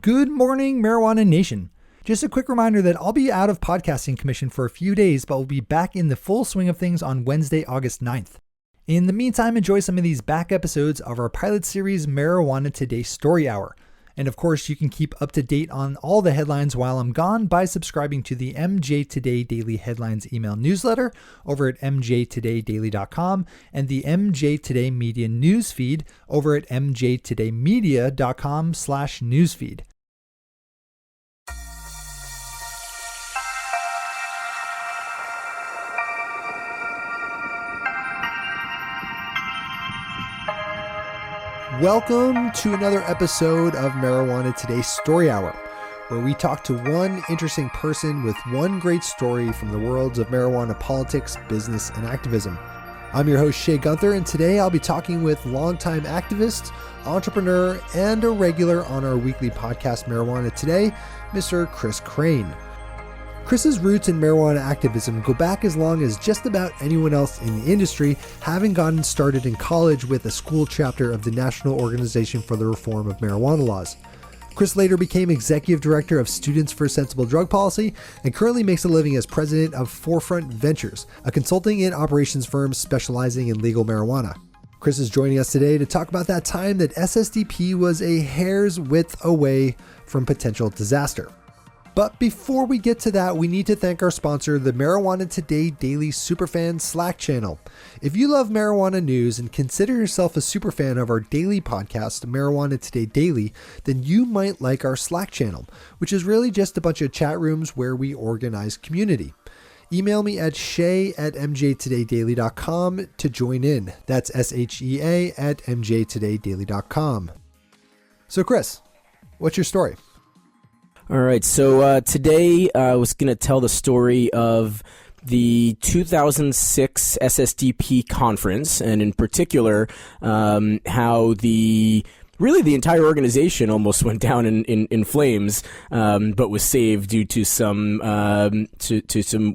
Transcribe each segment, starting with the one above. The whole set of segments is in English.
Good morning, Marijuana Nation. Just a quick reminder that I'll be out of podcasting commission for a few days, but will be back in the full swing of things on Wednesday, August 9th. In the meantime, enjoy some of these back episodes of our pilot series, Marijuana Today Story Hour. And of course, you can keep up to date on all the headlines while I'm gone by subscribing to the MJ Today Daily Headlines email newsletter over at mjtodaydaily.com and the MJ Today Media newsfeed over at mjtodaymedia.com/newsfeed. Welcome to another episode of Marijuana Today Story Hour, where we talk to one interesting person with one great story from the worlds of marijuana politics, business, and activism. I'm your host, Shay Gunther, and today I'll be talking with longtime activist, entrepreneur, and a regular on our weekly podcast, Marijuana Today, Mr. Chris Crane. Chris's roots in marijuana activism go back as long as just about anyone else in the industry, having gotten started in college with a school chapter of the National Organization for the Reform of Marijuana Laws. Chris later became executive director of Students for Sensible Drug Policy and currently makes a living as president of Forefront Ventures, a consulting and operations firm specializing in legal marijuana. Chris is joining us today to talk about that time that SSDP was a hair's width away from potential disaster. But before we get to that, we need to thank our sponsor, the Marijuana Today Daily Superfan Slack channel. If you love marijuana news and consider yourself a superfan of our daily podcast, Marijuana Today Daily, then you might like our Slack channel, which is really just a bunch of chat rooms where we organize community. Email me at shay@mjtodaydaily.com to join in. That's SHEA at mjtodaydaily.com. So Chris, what's your story? All right, so today I was going to tell the story of the 2006 SSDP conference, and in particular, how the entire organization almost went down in flames, but was saved due to some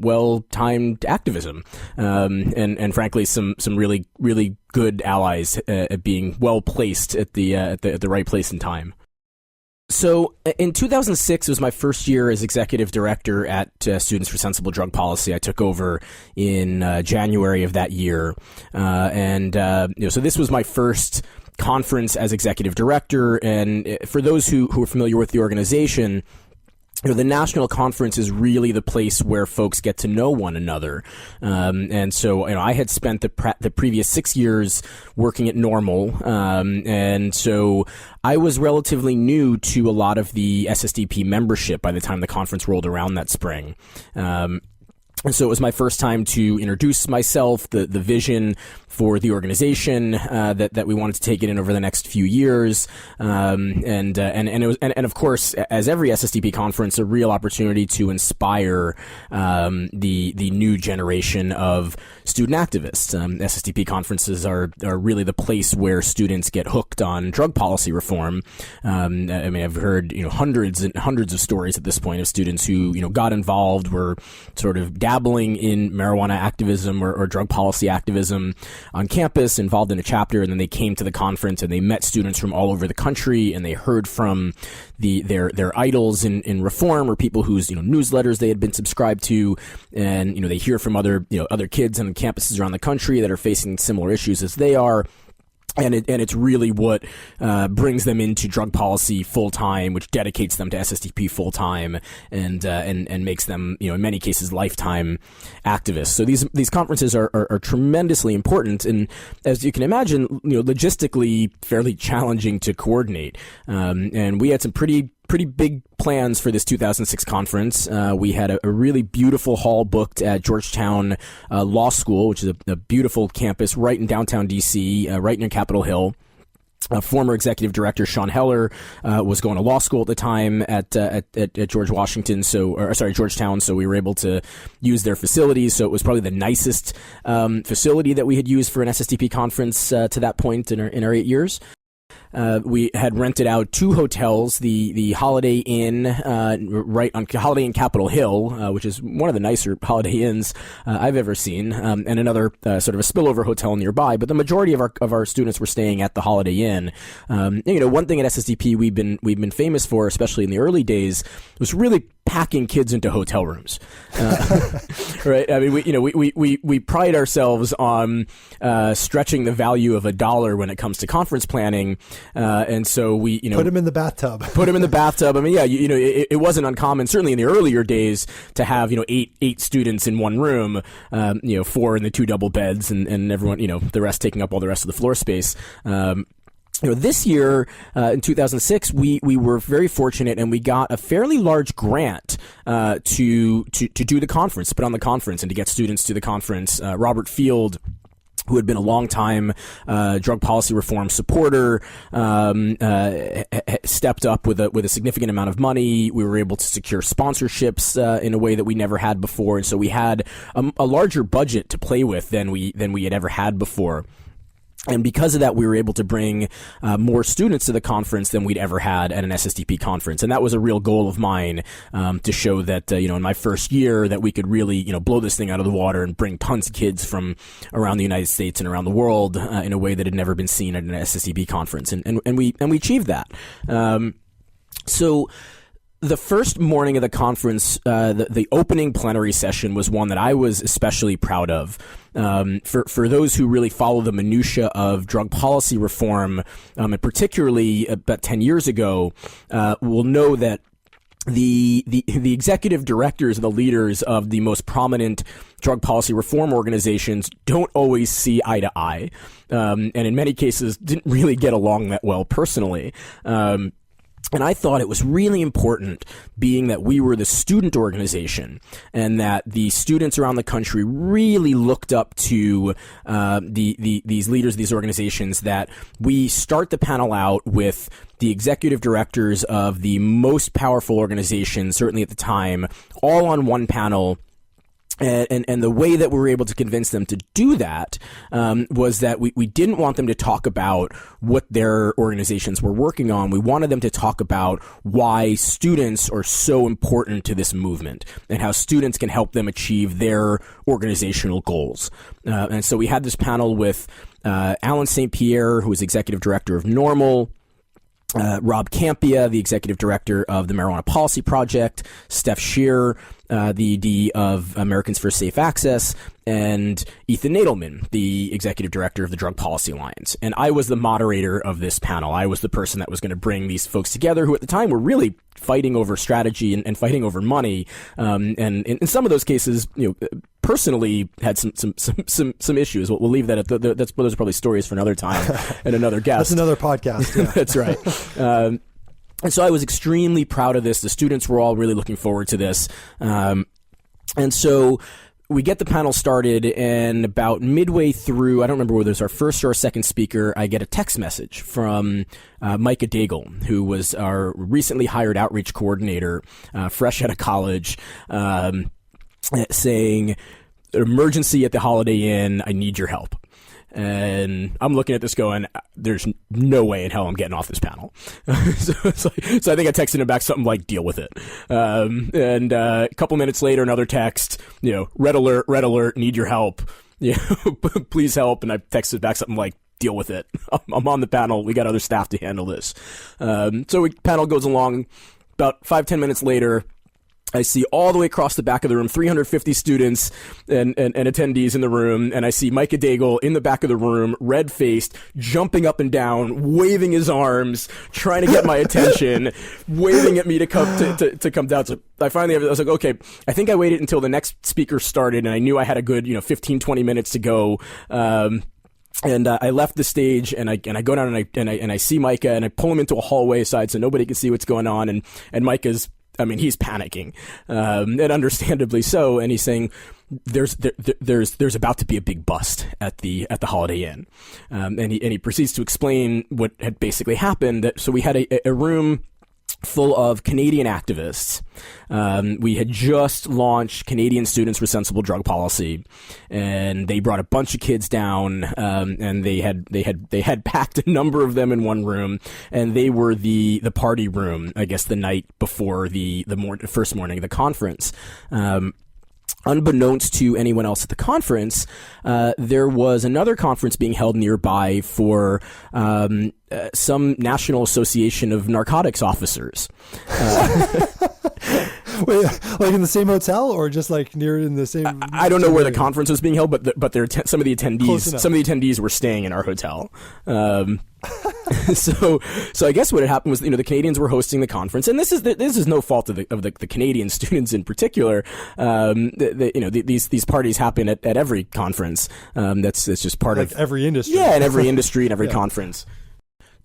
well-timed activism, and frankly some really good allies being well placed at the right place and time. So in 2006, it was my first year as executive director at Students for Sensible Drug Policy. I took over in January of that year. So this was my first conference as executive director. And for those who are familiar with the organization, the national conference is really the place where folks get to know one another. And so, I had spent the previous 6 years working at Normal. And so I was relatively new to a lot of the SSDP membership by the time the conference rolled around that spring. And so it was my first time to introduce myself, the vision for the organization, that we wanted to take it in over the next few years. And of course, as every SSDP conference, a real opportunity to inspire, the new generation of student activists. SSDP conferences are really the place where students get hooked on drug policy reform. I've heard, hundreds and hundreds of stories at this point of students who, got involved, were sort of dabbling in marijuana activism or drug policy activism on campus, involved in a chapter, and then they came to the conference and they met students from all over the country, and they heard from their idols in reform, or people whose newsletters they had been subscribed to, and they hear from other kids on campuses around the country that are facing similar issues as they are. And it's really what brings them into drug policy full time, which dedicates them to SSDP full time, and makes them, in many cases, lifetime activists. So these conferences are tremendously important, and as you can imagine, logistically fairly challenging to coordinate. And we had some pretty big plans for this 2006 conference. We had a really beautiful hall booked at Georgetown Law School, which is a beautiful campus right in downtown DC, right near Capitol Hill. Former executive director Sean Heller was going to law school at the time at Georgetown, so we were able to use their facilities. So it was probably the nicest facility that we had used for an SSDP conference to that point in our 8 years. We had rented out 2 hotels, the Holiday Inn, right on Holiday Inn Capitol Hill, which is one of the nicer Holiday Inns I've ever seen, and another sort of a spillover hotel nearby. But the majority of our students were staying at the Holiday Inn. One thing at SSDP we've been famous for, especially in the early days, was really packing kids into hotel rooms. Right? I mean, we pride ourselves on stretching the value of $1 when it comes to conference planning. And so we, put him in the bathtub. Put him in the bathtub. I mean, yeah, it wasn't uncommon, certainly in the earlier days, to have, eight students in one room, 4 in the 2 double beds and everyone, the rest taking up all the rest of the floor space. This year, in 2006, we were very fortunate and we got a fairly large grant, to do the conference, put on the conference and to get students to the conference. Robert Field, who had been a long-time drug policy reform supporter, stepped up with a significant amount of money. We were able to secure sponsorships in a way that we never had before, and so we had a larger budget to play with than we had ever had before. And because of that, we were able to bring more students to the conference than we'd ever had at an SSDP conference. And that was a real goal of mine, to show that, in my first year that we could really, blow this thing out of the water and bring tons of kids from around the United States and around the world in a way that had never been seen at an SSDP conference. And we achieved that. So the first morning of the conference, the opening plenary session was one that I was especially proud of. For those who really follow the minutia of drug policy reform, and particularly about 10 years ago, will know that the executive directors and the leaders of the most prominent drug policy reform organizations don't always see eye to eye, and in many cases didn't really get along that well personally. And I thought it was really important, being that we were the student organization and that the students around the country really looked up to these leaders of these organizations, that we start the panel out with the executive directors of the most powerful organizations, certainly at the time, all on one panel. And the way that we were able to convince them to do that was that we didn't want them to talk about what their organizations were working on. We wanted them to talk about why students are so important to this movement and how students can help them achieve their organizational goals. And so we had this panel with Alan St. Pierre, who is executive director of NORML, Rob Campia, the executive director of the Marijuana Policy Project, Steph Shear, the ED of Americans for Safe Access, and Ethan Nadelman, the executive director of the Drug Policy Alliance. And I was the moderator of this panel. I was the person that was going to bring these folks together, who at the time were really fighting over strategy and fighting over money. And in some of those cases, personally had some issues. We'll leave that at those are probably stories for another time and another guest. That's another podcast. Yeah. That's right. And so I was extremely proud of this. The students were all really looking forward to this. And so we get the panel started, and about midway through, I don't remember whether it was our first or our second speaker, I get a text message from Micah Daigle, who was our recently hired outreach coordinator, fresh out of college, saying, "Emergency at the Holiday Inn, I need your help." And I'm looking at this going, there's no way in hell I'm getting off this panel. So I think I texted him back something like, "Deal with it." And a couple minutes later, another text, red alert, need your help. Please help. And I texted back something like, "Deal with it. I'm on the panel. We got other staff to handle this." So panel goes along. About 5-10 minutes later, I see all the way across the back of the room, 350 students and attendees in the room, and I see Micah Daigle in the back of the room, red-faced, jumping up and down, waving his arms, trying to get my attention, waving at me to come down. So I was like, okay, I think I waited until the next speaker started, and I knew I had a good 15-20 minutes to go. And I left the stage, and I go down and I see Micah, and I pull him into a hallway side so nobody can see what's going on, and Micah's, he's panicking, and understandably so. And he's saying, there's about to be a big bust at the Holiday Inn. And he proceeds to explain what had basically happened. So we had a room full of Canadian activists. We had just launched Canadian Students for Sensible Drug Policy, and they brought a bunch of kids down, and they had packed a number of them in one room, and they were the party room, I guess, the night before the first morning of the conference. Unbeknownst to anyone else at the conference, there was another conference being held nearby for some National Association of Narcotics Officers. Wait, like in the same hotel, or just like near in the same? I don't know where the conference was being held, but some of the attendees were staying in our hotel. So I guess what had happened was, the Canadians were hosting the conference, and this is no fault of the Canadian students in particular. These parties happen at every conference. That's just part of every industry. Yeah, in every industry and every conference.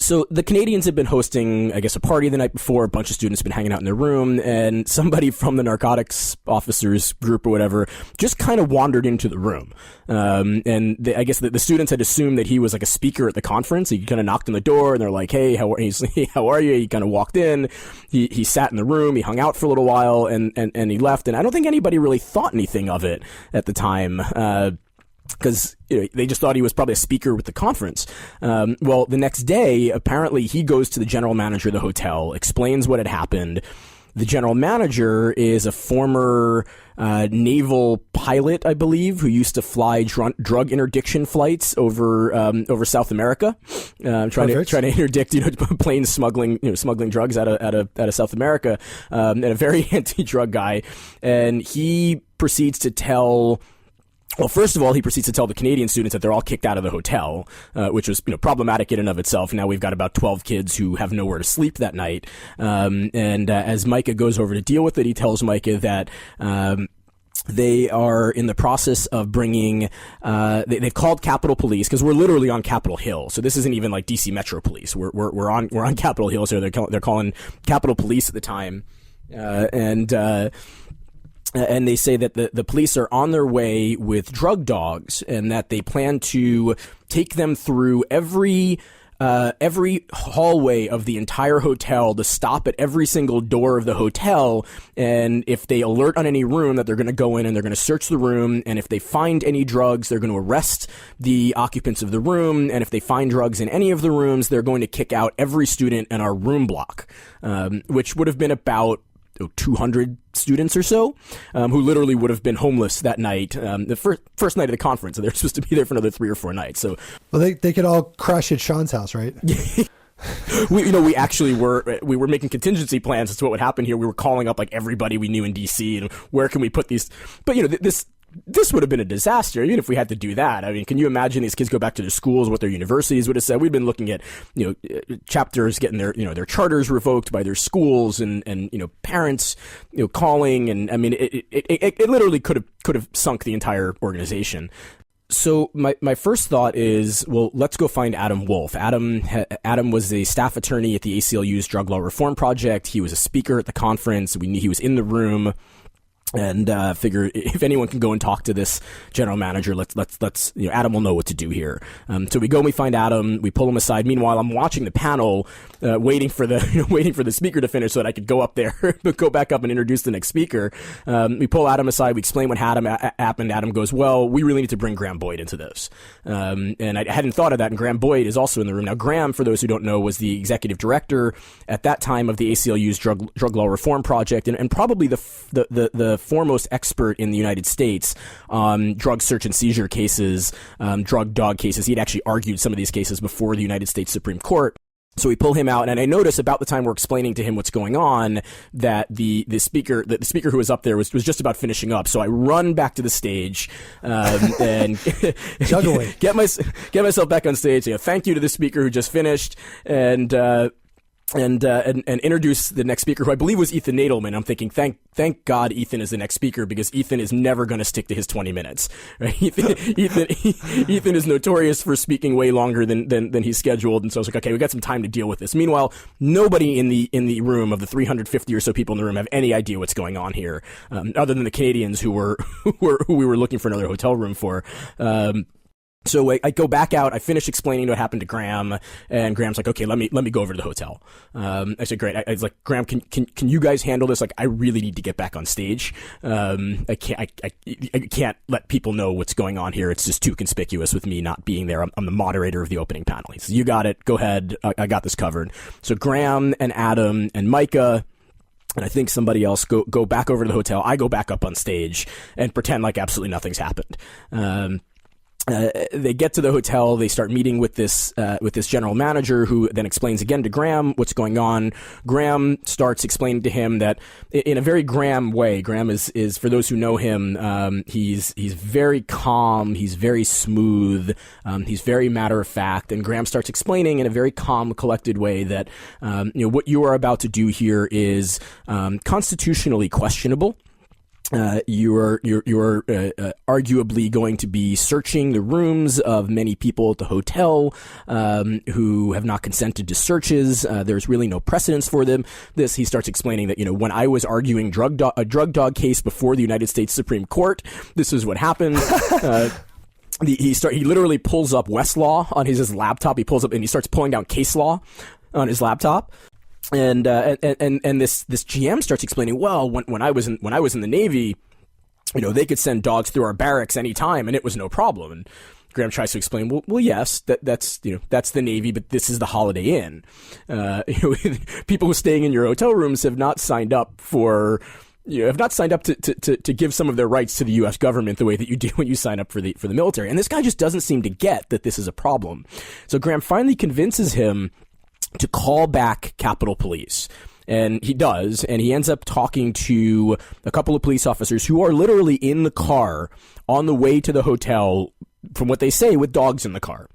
So the Canadians had been hosting, I guess, a party the night before. A bunch of students had been hanging out in their room, and somebody from the narcotics officers group or whatever just kind of wandered into the room. I guess the students had assumed that he was like a speaker at the conference. He kind of knocked on the door, and they're like, "Hey, how are you?" He kind of walked in. He sat in the room. He hung out for a little while, and he left. And I don't think anybody really thought anything of it at the time. Because they just thought he was probably a speaker with the conference. Well, the next day, apparently, he goes to the general manager of the hotel, explains what had happened. The general manager is a former naval pilot, I believe, who used to fly drug interdiction flights over South America, trying to interdict planes smuggling drugs out of South America, and a very anti-drug guy. And he proceeds to tell. Well, first of all, he proceeds to tell the Canadian students that they're all kicked out of the hotel, which was problematic in and of itself. Now we've got about 12 kids who have nowhere to sleep that night. As Micah goes over to deal with it, he tells Micah that they are in the process of bringing. They've called Capitol Police, because we're literally on Capitol Hill. So this isn't even like DC Metro Police. We're on Capitol Hill. So they're calling Capitol Police at the time, and they say that the police are on their way with drug dogs, and that they plan to take them through every hallway of the entire hotel, to stop at every single door of the hotel. And if they alert on any room, that they're going to go in and they're going to search the room. And if they find any drugs, they're going to arrest the occupants of the room. And if they find drugs in any of the rooms, they're going to kick out every student in our room block, which would have been about 200 students or so, who literally would have been homeless that night, the first night of the conference. And they're supposed to be there for another 3 or 4 nights. So, well, they could all crash at Sean's house, right? we were making contingency plans as to what would happen here. We were calling up like everybody we knew in DC, and where can we put these? But this would have been a disaster, even if we had to do that. I mean, can you imagine these kids go back to their schools, what their universities would have said? We've been looking at, chapters getting their charters revoked by their schools, and parents, calling. And I mean, it literally could have sunk the entire organization. So my first thought is, well, let's go find Adam Wolf. Adam was a staff attorney at the ACLU's Drug Law Reform Project. He was a speaker at the conference. We knew he was in the room. And figure if anyone can go and talk to this general manager, let's Adam will know what to do here. So we go and we find Adam. We pull him aside. Meanwhile, I'm watching the panel, waiting for the speaker to finish so that I could go up there, go back up and introduce the next speaker. We pull Adam aside. We explain what happened. Adam goes, "Well, we really need to bring Graham Boyd into this." And I hadn't thought of that. And Graham Boyd is also in the room now. Graham, for those who don't know, was the executive director at that time of the ACLU's Drug Law Reform Project, and probably the foremost expert in the United States on drug search and seizure cases, drug dog cases. He'd actually argued some of these cases before the United States Supreme Court. So we pull him out, and I notice about the time we're explaining to him what's going on, that the speaker who was up there was just about finishing up. So I run back to the stage, and juggling, get myself back on stage. Thank you to the speaker who just finished, and introduce the next speaker, who I believe was Ethan Nadelman. I'm thinking, thank God Ethan is the next speaker, because Ethan is never going to stick to his 20 minutes. Right? Ethan is notorious for speaking way longer than he's scheduled, and so I was like, okay, we got some time to deal with this. Meanwhile, nobody in the room, of the 350 or so people in the room, have any idea what's going on here, other than the Canadians who we were looking for another hotel room for. So I go back out. I finish explaining what happened to Graham, and Graham's like, "Okay, let me go over to the hotel." I said, "Great." I was like, "Graham, can you guys handle this? Like, I really need to get back on stage. I can't let people know what's going on here. It's just too conspicuous with me not being there. I'm the moderator of the opening panel." He says, "You got it. Go ahead. I got this covered." So Graham and Adam and Micah, and I think somebody else go back over to the hotel. I go back up on stage and pretend like absolutely nothing's happened. They get to the hotel. They start meeting with this general manager, who then explains again to Graham what's going on. Graham starts explaining to him that, in a very Graham way. Graham is for those who know him, he's very calm. He's very smooth. He's very matter of fact. And Graham starts explaining in a very calm, collected way that what you are about to do here is constitutionally questionable. You are arguably going to be searching the rooms of many people at the hotel who have not consented to searches. There's really no precedence for them. He starts explaining that, when I was arguing a drug dog case before the United States Supreme Court, this is what happened. He literally pulls up Westlaw on his laptop. He pulls up and he starts pulling down case law on his laptop. And this GM starts explaining, well, when I was in the Navy, they could send dogs through our barracks anytime, and it was no problem. And Graham tries to explain, well, yes, that's the Navy, but this is the Holiday Inn. People who are staying in your hotel rooms have not signed up to give some of their rights to the U.S. government the way that you do when you sign up for the military. And this guy just doesn't seem to get that this is a problem. So Graham finally convinces him to call back Capitol Police. And he does, and he ends up talking to a couple of police officers who are literally in the car on the way to the hotel, from what they say, with dogs in the car.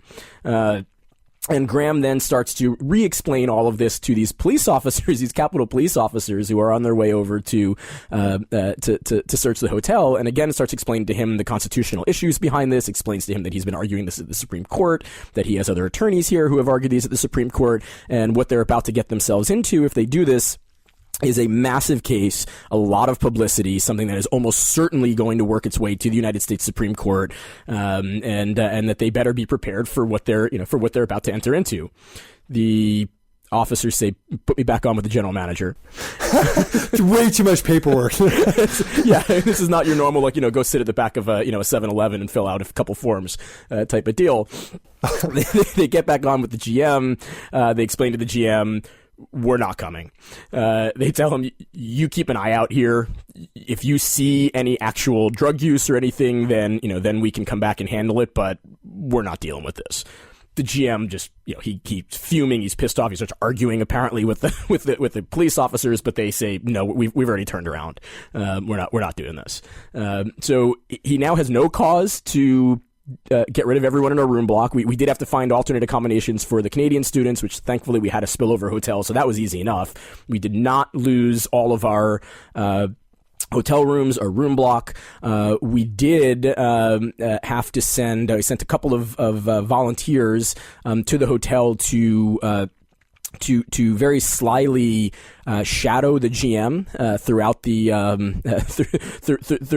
And Graham then starts to re-explain all of this to these police officers, these Capitol Police officers who are on their way over to search the hotel. And again, starts explaining to him the constitutional issues behind this, explains to him that he's been arguing this at the Supreme Court, that he has other attorneys here who have argued these at the Supreme Court, and what they're about to get themselves into if they do this is a massive case, a lot of publicity, something that is almost certainly going to work its way to the United States Supreme Court, and that they better be prepared for what they're about to enter into. The officers say, "Put me back on with the general manager." It's way too much paperwork. Yeah, this is not your normal, go sit at the back of a 7-Eleven and fill out a couple forms type of deal. They get back on with the GM. They explain to the GM, "We're not coming." They tell him, "You keep an eye out here. If you see any actual drug use or anything, then we can come back and handle it, but we're not dealing with this." The GM just, he's fuming. He's pissed off. He starts arguing apparently with the police officers, but they say, "No, we've already turned around. We're not doing this." So he now has no cause to get rid of everyone in our room block. We did have to find alternate accommodations for the Canadian students, which thankfully we had a spillover hotel, so that was easy enough. We did not lose all of our hotel rooms or room block. We did have to send. I sent a couple of volunteers to the hotel to very slyly shadow the GM throughout the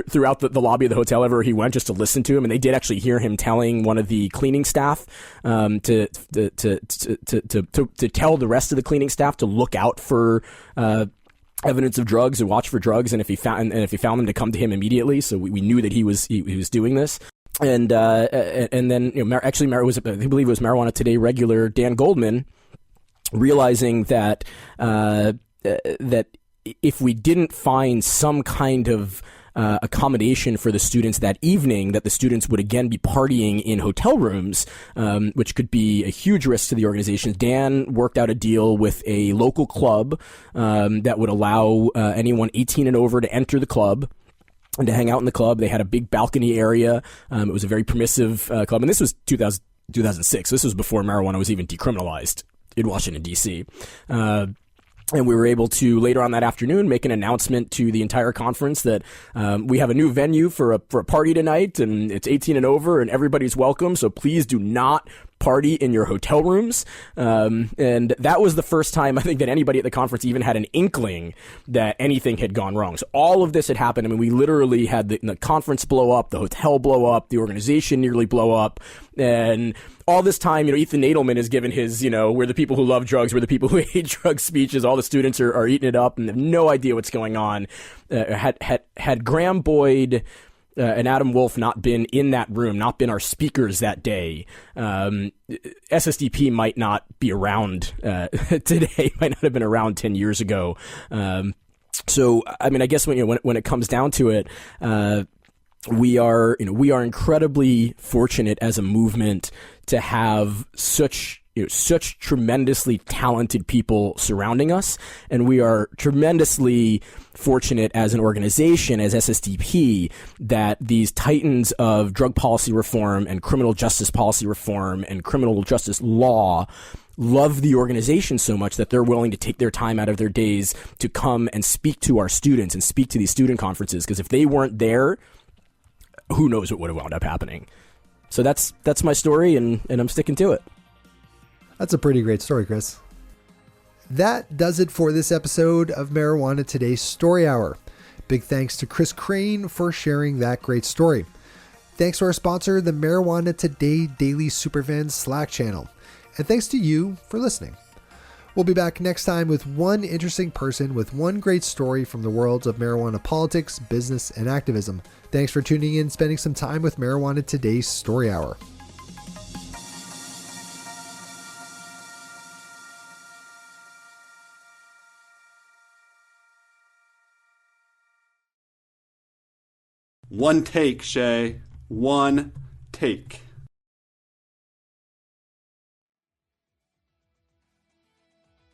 throughout the lobby of the hotel everywhere he went, just to listen to him. And they did actually hear him telling one of the cleaning staff to tell the rest of the cleaning staff to look out for evidence of drugs and watch for drugs, and if he found them, to come to him immediately. So we knew that he was doing this. And then I believe it was Marijuana Today regular Dan Goldman, realizing that if we didn't find some kind of accommodation for the students that evening, that the students would again be partying in hotel rooms, which could be a huge risk to the organization. Dan worked out a deal with a local club that would allow anyone 18 and over to enter the club and to hang out in the club. They had a big balcony area. It was a very permissive club, and this was 2006. This was before marijuana was even decriminalized in Washington, D.C. And we were able to, later on that afternoon, make an announcement to the entire conference that we have a new venue for a party tonight, and it's 18 and over, and everybody's welcome. So please do not party in your hotel rooms. And that was the first time I think that anybody at the conference even had an inkling that anything had gone wrong. So all of this had happened. I mean, we literally had the conference blow up, the hotel blow up, the organization nearly blow up. And all this time, Ethan Nadelman has given his, we're the people who love drugs, we're the people who hate drugs speeches. All the students are eating it up and have no idea what's going on. Had Graham Boyd and Adam Wolf not been in that room, not been our speakers that day, SSDP might not be around today, might not have been around 10 years ago. So, I mean, I guess when it comes down to it, we are incredibly fortunate as a movement to have such tremendously talented people surrounding us, and we are tremendously fortunate as an organization, as SSDP, that these titans of drug policy reform and criminal justice policy reform and criminal justice law love the organization so much that they're willing to take their time out of their days to come and speak to our students and speak to these student conferences, because if they weren't there, who knows what would have wound up happening. So that's my story, and I'm sticking to it. That's a pretty great story, Chris. That does it for this episode of Marijuana Today's Story Hour. Big thanks to Chris Crane for sharing that great story. Thanks to our sponsor, the Marijuana Today Daily Superfans Slack channel. And thanks to you for listening. We'll be back next time with one interesting person with one great story from the worlds of marijuana politics, business, and activism. Thanks for tuning in, spending some time with Marijuana Today's Story Hour. One take, Shay. One take.